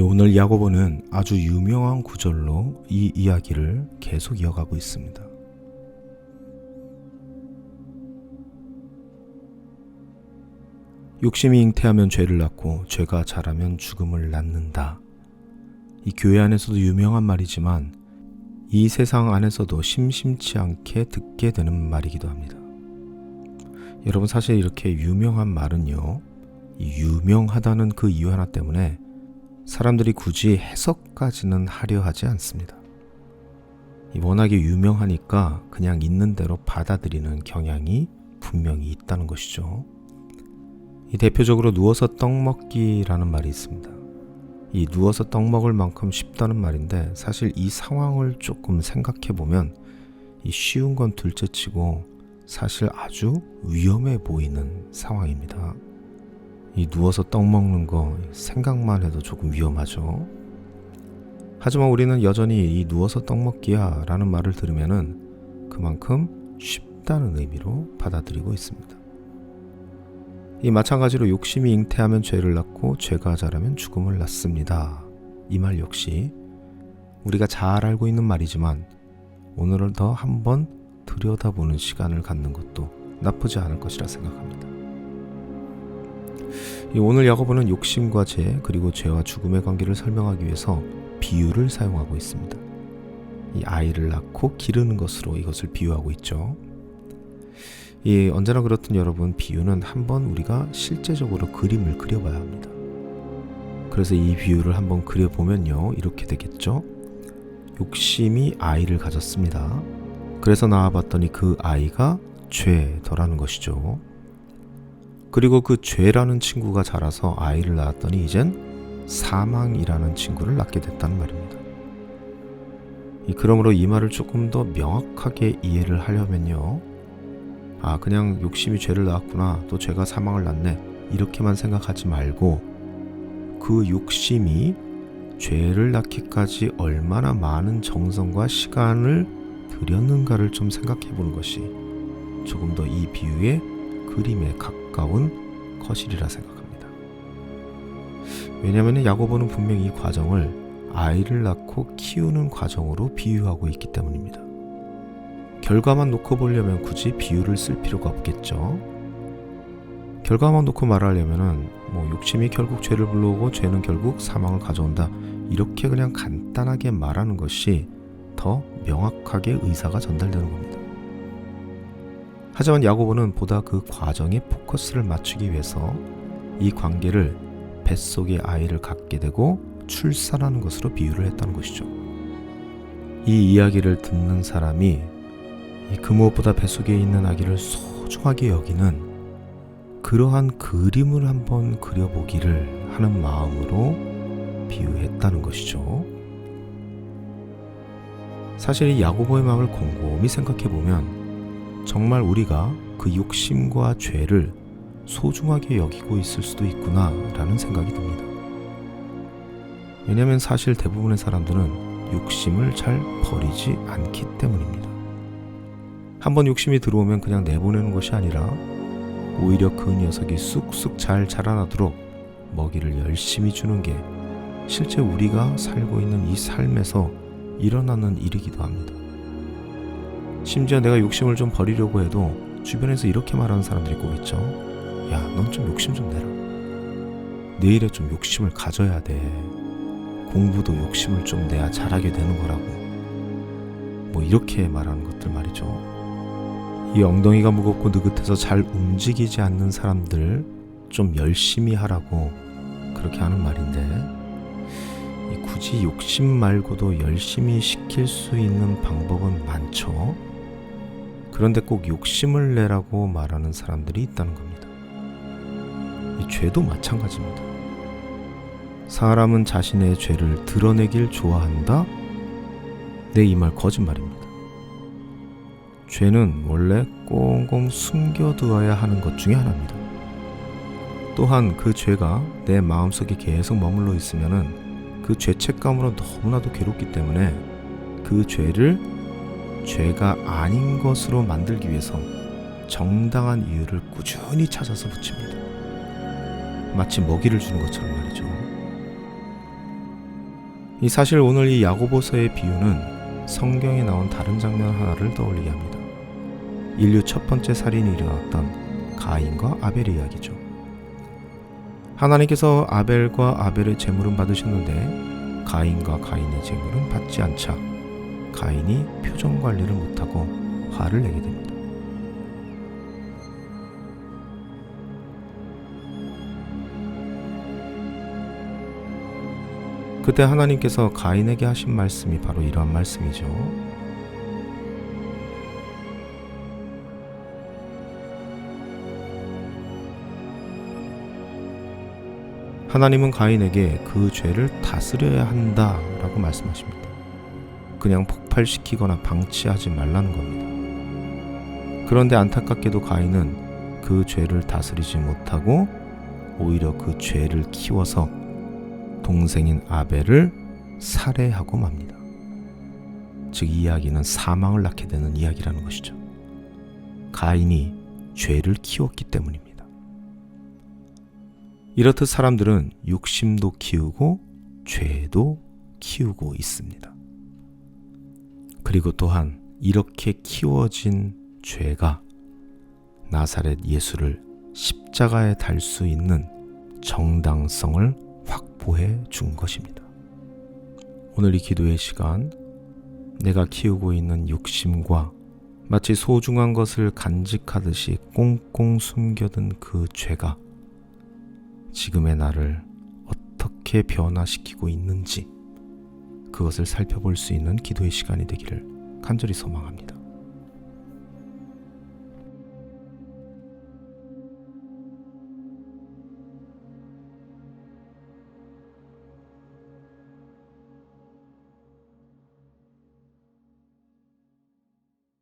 오늘 야고보는 아주 유명한 구절로 이 이야기를 계속 이어가고 있습니다. 욕심이 잉태하면 죄를 낳고 죄가 자라면 죽음을 낳는다. 이 교회 안에서도 유명한 말이지만 이 세상 안에서도 심심치 않게 듣게 되는 말이기도 합니다. 여러분, 사실 이렇게 유명한 말은요, 유명하다는 그 이유 하나 때문에 사람들이 굳이 해석까지는 하려 하지 않습니다. 워낙에 유명하니까 그냥 있는 대로 받아들이는 경향이 분명히 있다는 것이죠. 대표적으로 누워서 떡 먹기라는 말이 있습니다. 이 누워서 떡 먹을 만큼 쉽다는 말인데, 사실 이 상황을 조금 생각해 보면 쉬운 건 둘째치고 사실 아주 위험해 보이는 상황입니다. 누워서 떡 먹는 거 생각만 해도 조금 위험하죠. 하지만 우리는 여전히 이 누워서 떡 먹기야 라는 말을 들으면은 그만큼 쉽다는 의미로 받아들이고 있습니다. 마찬가지로 욕심이 잉태하면 죄를 낳고 죄가 자라면 죽음을 낳습니다. 이 말 역시 우리가 잘 알고 있는 말이지만 오늘은 더 한번 들여다보는 시간을 갖는 것도 나쁘지 않을 것이라 생각합니다. 오늘 야고보는 욕심과 죄, 그리고 죄와 죽음의 관계를 설명하기 위해서 비유를 사용하고 있습니다. 아이를 낳고 기르는 것으로 이것을 비유하고 있죠. 언제나 그렇듯 여러분, 비유는 한번 우리가 실제적으로 그림을 그려봐야 합니다. 그래서 이 비유를 한번 그려보면요, 이렇게 되겠죠. 욕심이 아이를 가졌습니다. 그래서 낳아봤더니 그 아이가 죄더라는 것이죠. 그리고 그 죄라는 친구가 자라서 아이를 낳았더니 이젠 사망이라는 친구를 낳게 됐다는 말입니다. 그러므로 이 말을 조금 더 명확하게 이해를 하려면요, 그냥 욕심이 죄를 낳았구나, 또 죄가 사망을 낳네, 이렇게만 생각하지 말고 그 욕심이 죄를 낳기까지 얼마나 많은 정성과 시간을 들였는가를 좀 생각해 보는 것이 조금 더 이 비유의 그림에 가까운 것이리라 생각합니다. 왜냐하면 야고보는 분명히 이 과정을 아이를 낳고 키우는 과정으로 비유하고 있기 때문입니다. 결과만 놓고 보려면 굳이 비유를 쓸 필요가 없겠죠. 결과만 놓고 말하려면은 욕심이 결국 죄를 불러오고 죄는 결국 사망을 가져온다, 이렇게 그냥 간단하게 말하는 것이 더 명확하게 의사가 전달되는 겁니다. 하지만 야고보는 보다 그 과정에 포커스를 맞추기 위해서 이 관계를 뱃속에 아이를 갖게 되고 출산하는 것으로 비유를 했다는 것이죠. 이 이야기를 듣는 사람이 그 무엇보다 뱃속에 있는 아기를 소중하게 여기는 그러한 그림을 한번 그려보기를 하는 마음으로 비유했다는 것이죠. 사실 이 야고보의 마음을 곰곰이 생각해보면 정말 우리가 그 욕심과 죄를 소중하게 여기고 있을 수도 있구나 라는 생각이 듭니다. 왜냐하면 사실 대부분의 사람들은 욕심을 잘 버리지 않기 때문입니다. 한번 욕심이 들어오면 그냥 내보내는 것이 아니라 오히려 그 녀석이 쑥쑥 잘 자라나도록 먹이를 열심히 주는 게 실제 우리가 살고 있는 이 삶에서 일어나는 일이기도 합니다. 심지어 내가 욕심을 좀 버리려고 해도 주변에서 이렇게 말하는 사람들이 꼭 있죠. 야, 넌 좀 욕심 좀 내라. 내일에 좀 욕심을 가져야 돼. 공부도 욕심을 좀 내야 잘하게 되는 거라고. 이렇게 말하는 것들 말이죠. 이 엉덩이가 무겁고 느긋해서 잘 움직이지 않는 사람들 좀 열심히 하라고 그렇게 하는 말인데, 굳이 욕심 말고도 열심히 시킬 수 있는 방법은 많죠. 그런데 꼭 욕심을 내라고 말하는 사람들이 있다는 겁니다. 이 죄도 마찬가지입니다. 사람은 자신의 죄를 드러내길 좋아한다? 네, 이 말 거짓말입니다. 죄는 원래 꽁꽁 숨겨두어야 하는 것 중에 하나입니다. 또한 그 죄가 내 마음속에 계속 머물러 있으면은 그 죄책감으로 너무나도 괴롭기 때문에 그 죄를 죄가 아닌 것으로 만들기 위해서 정당한 이유를 꾸준히 찾아서 붙입니다. 마치 먹이를 주는 것처럼 말이죠. 이 사실 오늘 이 야고보서의 비유는 성경에 나온 다른 장면 하나를 떠올리게 합니다. 인류 첫 번째 살인이 일어났던 가인과 아벨의 이야기죠. 하나님께서 아벨과 아벨의 제물은 받으셨는데 가인과 가인의 제물은 받지 않자 가인이 표정 관리를 못하고 화를 내게 됩니다. 그때 하나님께서 가인에게 하신 말씀이 바로 이러한 말씀이죠. 하나님은 가인에게 그 죄를 다스려야 한다라고 말씀하십니다. 그냥 폭발시키거나 방치하지 말라는 겁니다. 그런데 안타깝게도 가인은 그 죄를 다스리지 못하고 오히려 그 죄를 키워서 동생인 아벨을 살해하고 맙니다. 즉 이 이야기는 사망을 낳게 되는 이야기라는 것이죠. 가인이 죄를 키웠기 때문입니다. 이렇듯 사람들은 욕심도 키우고 죄도 키우고 있습니다. 그리고 또한 이렇게 키워진 죄가 나사렛 예수를 십자가에 달 수 있는 정당성을 확보해 준 것입니다. 오늘 이 기도의 시간, 내가 키우고 있는 욕심과 마치 소중한 것을 간직하듯이 꽁꽁 숨겨둔 그 죄가 지금의 나를 어떻게 변화시키고 있는지 그것을 살펴볼 수 있는 기도의 시간이 되기를 간절히 소망합니다.